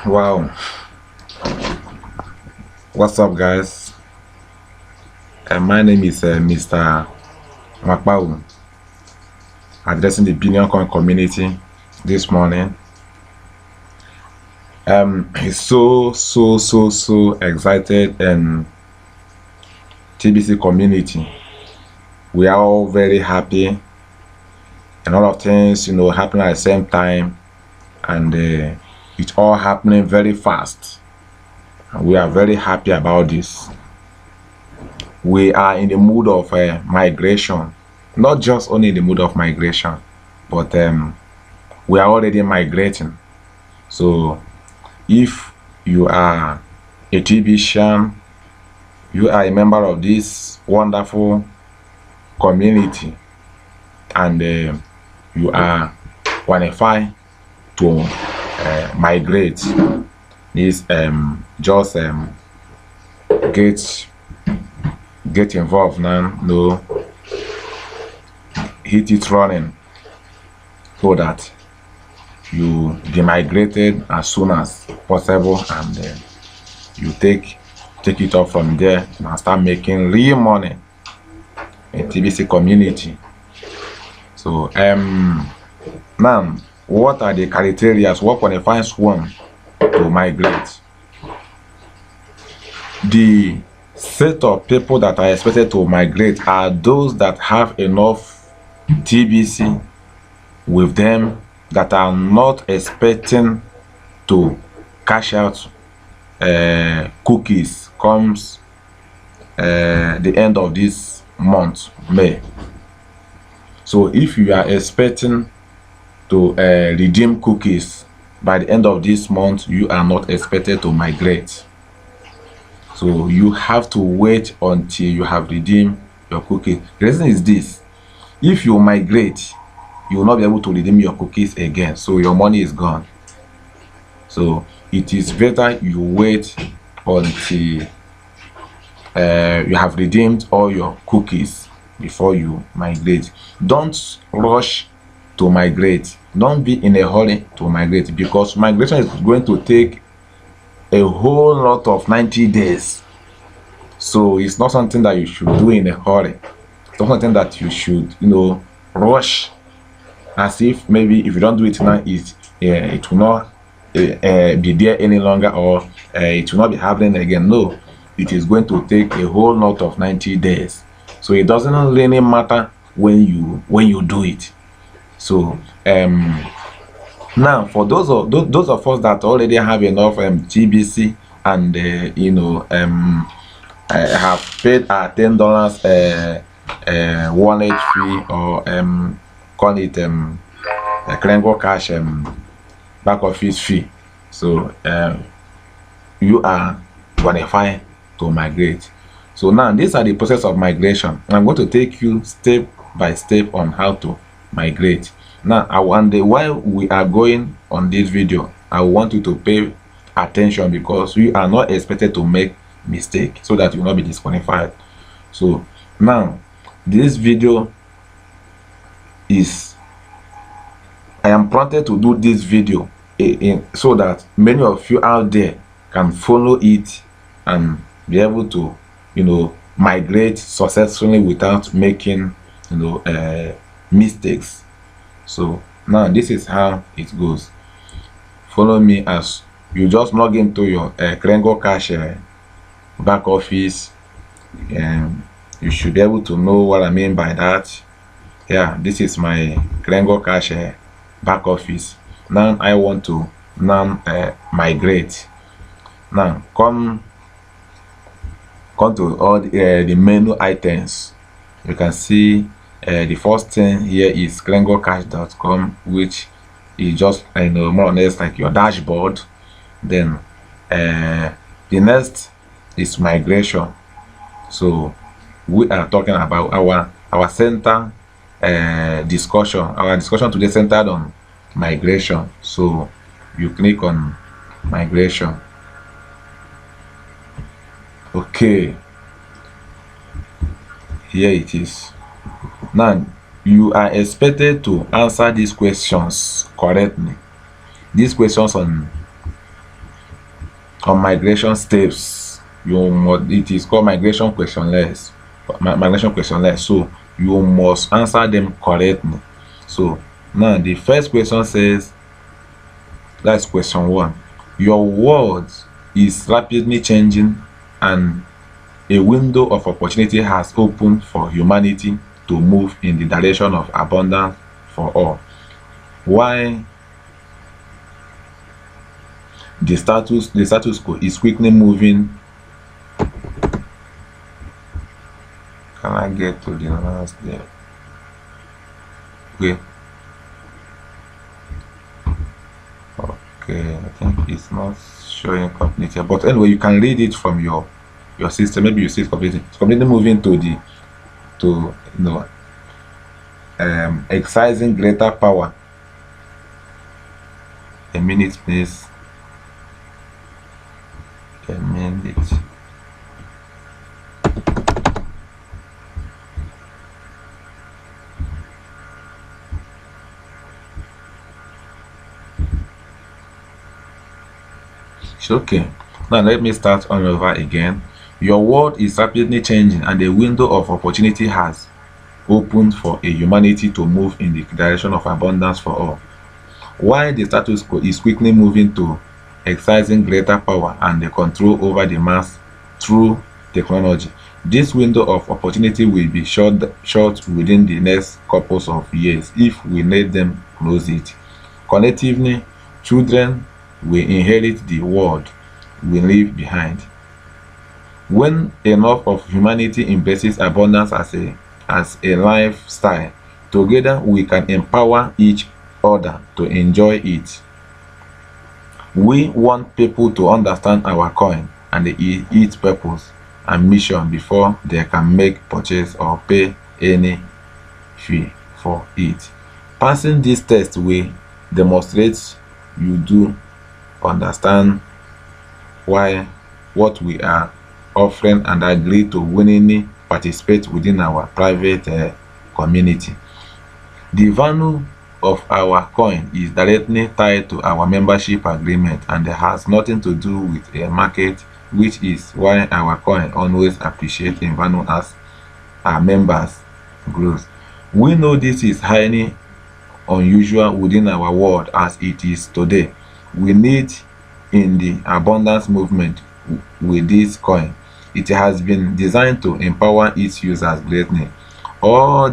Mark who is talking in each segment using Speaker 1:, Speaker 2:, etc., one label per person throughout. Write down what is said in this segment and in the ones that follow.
Speaker 1: Wow, what's up, guys? My name is Mr. Makpau, addressing the Binioncoin community this morning. It's so excited, and TBC community. We are all very happy, and all of things, happening at the same time, and it's all happening very fast. And we are very happy about this. We are in the mood of migration, not just only in the mood of migration, but we are already migrating. So if you are a TBCian, you are a member of this wonderful community, and you are qualified to migrate, this just get involved now. No, hit it running so that you be migrated as soon as possible, and you take it up from there and start making real money in TBC community. So now, what are the criteria? What qualifies one to migrate? The set of people that are expected to migrate are those that have enough TBC with them, that are not expecting to cash out cookies comes the end of this month, May. So if you are expecting to redeem cookies by the end of this month, you are not expected to migrate. So you have to wait until you have redeemed your cookies. The reason is this: if you migrate, you will not be able to redeem your cookies again, so your money is gone. So it is better you wait until you have redeemed all your cookies before you migrate. Don't rush to migrate. Don't be in a hurry to migrate, because migration is going to take a whole lot of 90 days. So it's not something that you should do in a hurry. It's not something that you should rush, as if maybe if you don't do it now, it will not be there any longer, or it will not be happening again. No, it is going to take a whole lot of 90 days. So it doesn't really matter when you do it. So now, for those of us that already have enough TBC, and have paid our $10 wallet fee, or call it Krengo Cash back office fee. So you are qualified to migrate. So now, these are the process of migration. I'm going to take you step by step on how to migrate. Now, while we are going on this video, I want you to pay attention, because you are not expected to make mistake, so that you will not be disqualified. So now, this video is, I am prompted to do this video so that many of you out there can follow it and be able to migrate successfully without making mistakes. So now, this is how it goes. Follow me as you just log into your Krengo Cash back office, and you should be able to know what I mean by that. Yeah, this is my Krengo Cash back office. Now I want to migrate. Now come to all the menu items. You can see the first thing here is KrengoCash.com, which is just more or less like your dashboard. Then the next is migration. So we are talking about our center discussion. Our discussion today centered on migration. So you click on migration. Okay, here it is. Now, you are expected to answer these questions correctly. These questions on on migration steps. It is called migration questionnaires. Migration questionnaire. So you must answer them correctly. So now the first question says, that's question 1. Your world is rapidly changing and a window of opportunity has opened for humanity to move in the direction of abundance for all. Why the status quo is quickly moving. Can I get to the last there? Okay, I think it's not showing complete here, but anyway, you can read it from your system. Maybe you see it completely. It's completely moving to exercising greater power. A minute, please. A minute. Okay, now let me start on over again. Your world is rapidly changing and a window of opportunity has opened for a humanity to move in the direction of abundance for all. While the status quo is quickly moving to exercising greater power and the control over the mass through technology, this window of opportunity will be short within the next couple of years if we let them close it. Collectively, children will inherit the world we leave behind. When enough of humanity embraces abundance as a lifestyle, together we can empower each other to enjoy it. We want people to understand our coin and its purpose and mission before they can make purchase or pay any fee for it. Passing this test will demonstrate you do understand what we are offering and agree to willingly participate within our private community. The value of our coin is directly tied to our membership agreement and has nothing to do with a market, which is why our coin always appreciates in value as our members grow. We know this is highly unusual within our world as it is today. We need in the abundance movement with this coin. It has been designed to empower its users greatly. All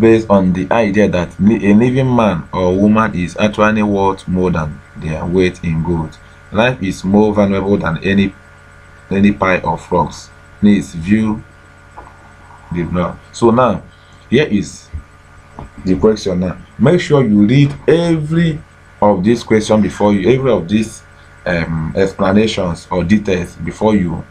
Speaker 1: based on the idea that a living man or woman is actually worth more than their weight in gold. Life is more valuable than any pile of rocks. Please view the blog. So now, here is the question. Now make sure you read every of these questions before you, every of these explanations or details before you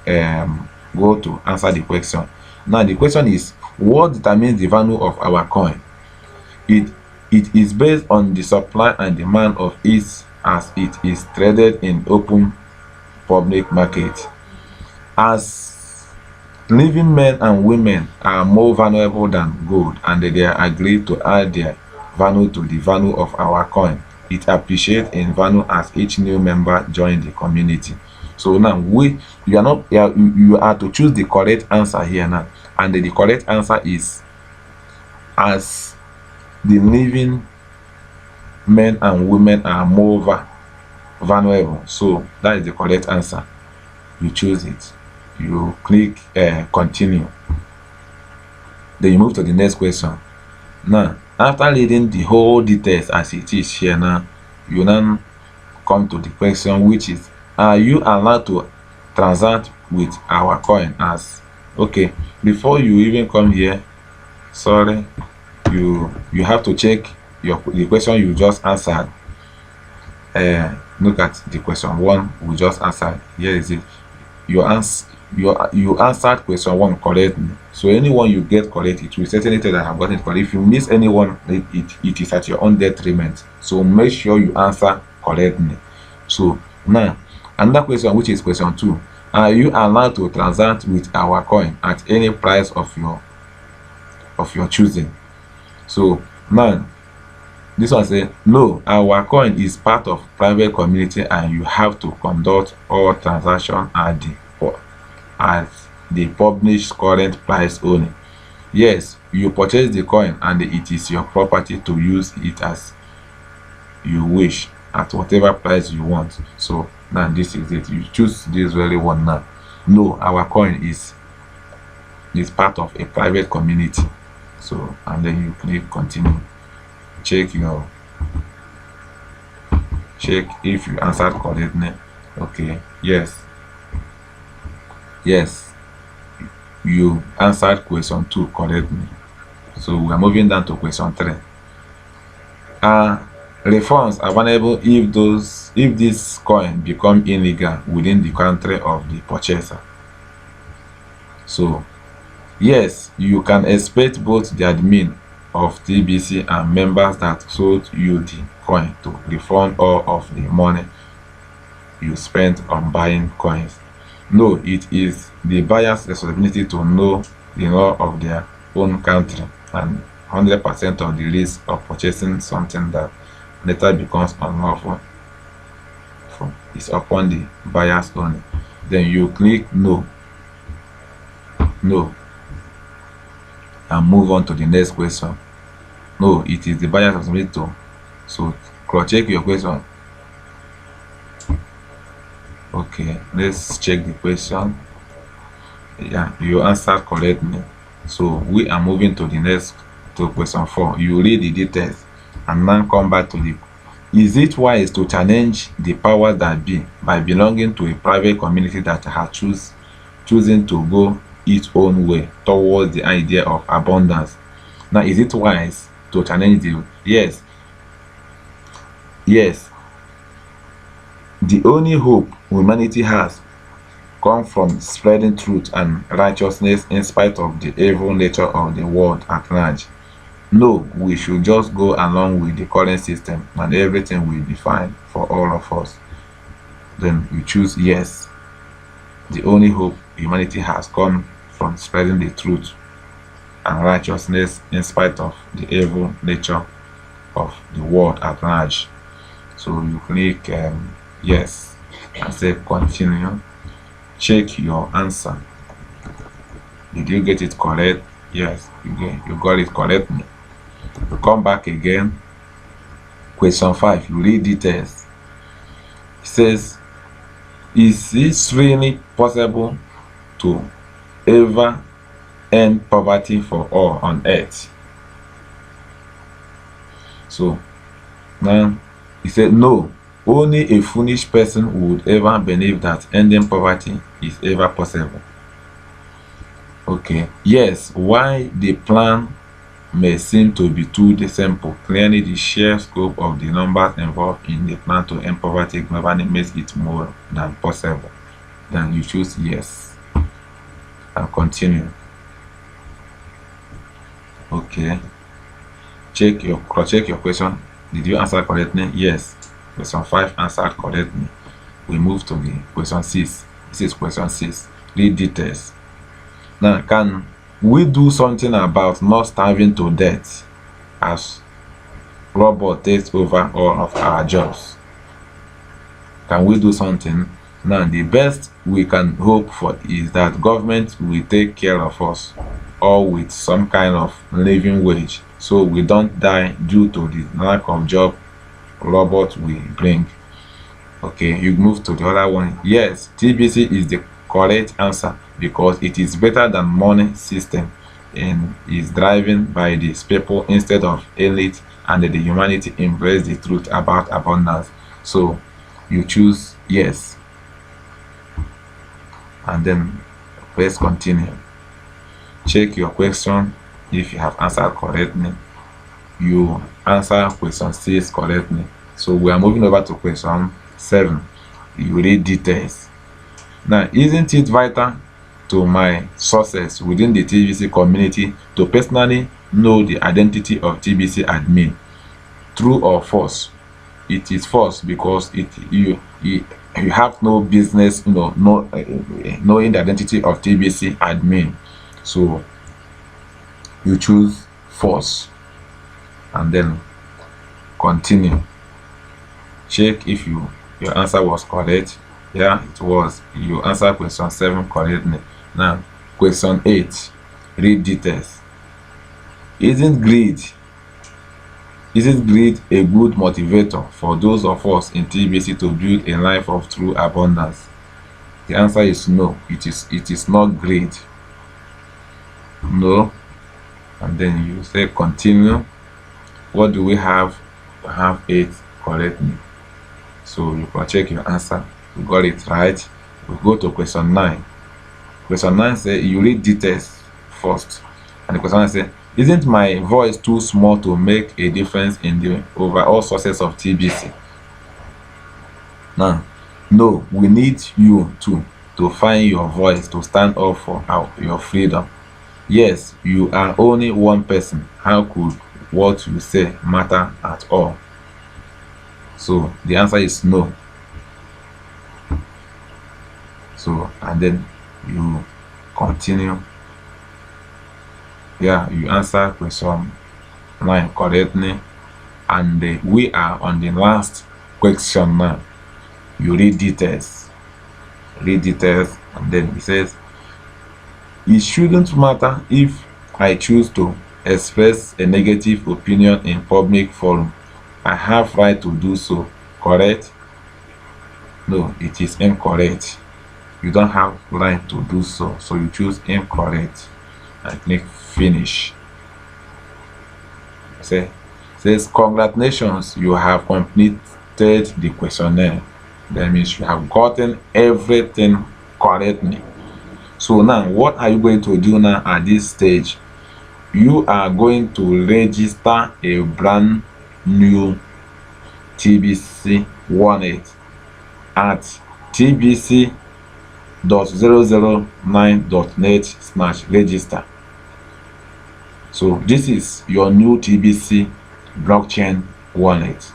Speaker 1: go to answer the question. Now the question is, what determines the value of our coin? It is based on the supply and demand of it as it is traded in open public market. As living men and women are more valuable than gold and they are agreed to add their value to the value of our coin, it appreciates in value as each new member joins the community. So now you are to choose the correct answer here now, and the correct answer is, as the living men and women are more valuable. So that is the correct answer. You choose it, you click continue, then you move to the next question. Now after reading the whole details as it is here, now you now come to the question, which is, are you allowed to transact with our coin? As okay, before you even come here, sorry, you have to check the question you just answered. Look at the question 1 we just answered. Here is it. You answered question 1 correctly. So anyone you get correct, it will certainly tell that I have gotten it correct. If you miss anyone, it is at your own detriment. So make sure you answer correctly. So now another question, which is question 2. Are you allowed to transact with our coin at any price of your choosing? So now
Speaker 2: This one say, no, our coin is part of private community and you have to conduct all transactions at the published current price only. Yes, you purchase the coin and it is your property to use it as you wish at whatever price you want. So now this is it. You choose this very one now. No, our coin is part of a private community. So, and then you click continue. Check if you answered correctly. Okay, yes, you answered question 2 correctly. So we are moving down to question 3. Refunds are available if this coin become illegal within the country of the purchaser. So yes, you can expect both the admin of TBC and members that sold you the coin to refund all of the money you spent on buying coins. No, it is the buyer's responsibility to know the law of their own country, and 100% of the risk of purchasing something that later becomes unlawful is upon the buyers only. Then you click no and move on to the next question. No, it is the buyer's responsibility to. So cross check your question. Okay, let's check the question. Yeah, you answered correctly. So we are moving to the next, to question 4. You read the details and now come back to the, is it wise to challenge the powers that be by belonging to a private community that has choosing to go its own way towards the idea of abundance? Now, is it wise to challenge the, yes, the only hope humanity has come from spreading truth and righteousness in spite of the evil nature of the world at large. No, we should just go along with the current system and everything will be fine for all of us. Then we choose yes. The only hope humanity has come from spreading the truth and righteousness in spite of the evil nature of the world at large. So you click yes and say continue. Check your answer. Did you get it correct? Yes, you got it correctly. Come back again. Question 5. You read details. It says, is it really possible to ever end poverty for all on earth? So now he said no. Only a foolish person would ever believe that ending poverty is ever possible. Okay. Yes, why the plan may seem to be too simple. Clearly, the sheer scope of the numbers involved in the plan to end poverty globally makes it more than possible. Then you choose yes and continue. Okay. Check your question. Did you answer correctly? Yes. Question 5 answered correctly. We move to the question 6. This is question 6. Read details. Now, can we do something about not starving to death as robot takes over all of our jobs? Can we do something? Now, the best we can hope for is that government will take care of us all with some kind of living wage, so we don't die due to the lack of job robots will bring. Okay, you move to the other one. Yes, TBC is the correct answer because it is better than money system and is driven by these people instead of elite, and the humanity embrace the truth about abundance. So you choose yes and then press continue. Check your question. If you have answered correctly, you answer question 6 correctly. So we are moving over to question 7. You read details. Now, isn't it vital to my success within the TBC community to personally know the identity of TBC admin? True or false? It is false because you have no business, knowing the identity of TBC admin. So you choose false and then continue. Check if your answer was correct. Yeah, it was. You answered question 7 correctly. Now, question 8. Read details. Isn't greed a good motivator for those of us in TBC to build a life of true abundance? The answer is no. It is not greed. No. And then you say continue. What do we have? We have 8 correctly. So you can check your answer. You got it right. We go to question 9. Question 9 says you read details first. And the question 9 says, isn't my voice too small to make a difference in the overall success of TBC? Now, no, we need you to find your voice to stand up for your freedom. Yes, you are only one person. How could what you say matter at all? So the answer is no. So, and then you continue. Yeah, you answer question 9 correctly, and we are on the last question now. You read details, and then it says, it shouldn't matter if I choose to express a negative opinion in public forum. I have right to do so. Correct? No, it is incorrect. You don't have right to do so, so you choose incorrect and click finish. Says congratulations, you have completed the questionnaire. That means you have gotten everything correctly. So now what are you going to do now at this stage? You are going to register a brand new TBC wallet at tbc.009.net/register. So this is your new TBC blockchain wallet.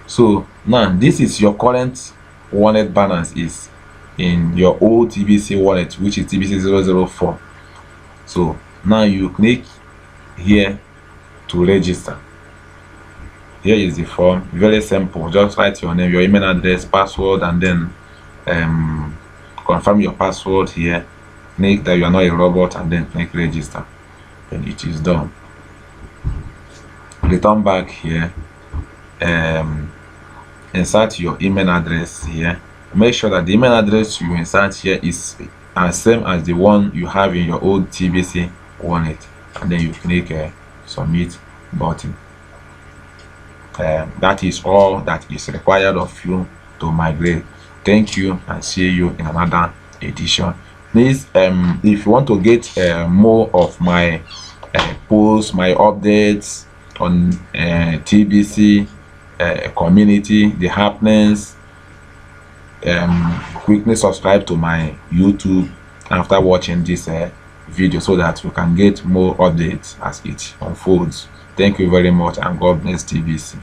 Speaker 2: So now this is your current wallet balance is in your old TBC wallet, which is TBC004. So now you click here to register. Here is the form. Very simple. Just write your name, your email address, password, and then confirm your password here. Click that you are not a robot, and then click register. And it is done. Return back here. Insert your email address here. Make sure that the email address you insert here is as same as the one you have in your old TBC wallet, and then you click submit button. That is all that is required of you to migrate. Thank you, and see you in another edition. Please, if you want to get more of my posts, my updates on TBC community, the happenings, quickly subscribe to my YouTube after watching this video, so that you can get more updates as it unfolds. Thank you very much, and God bless TBC.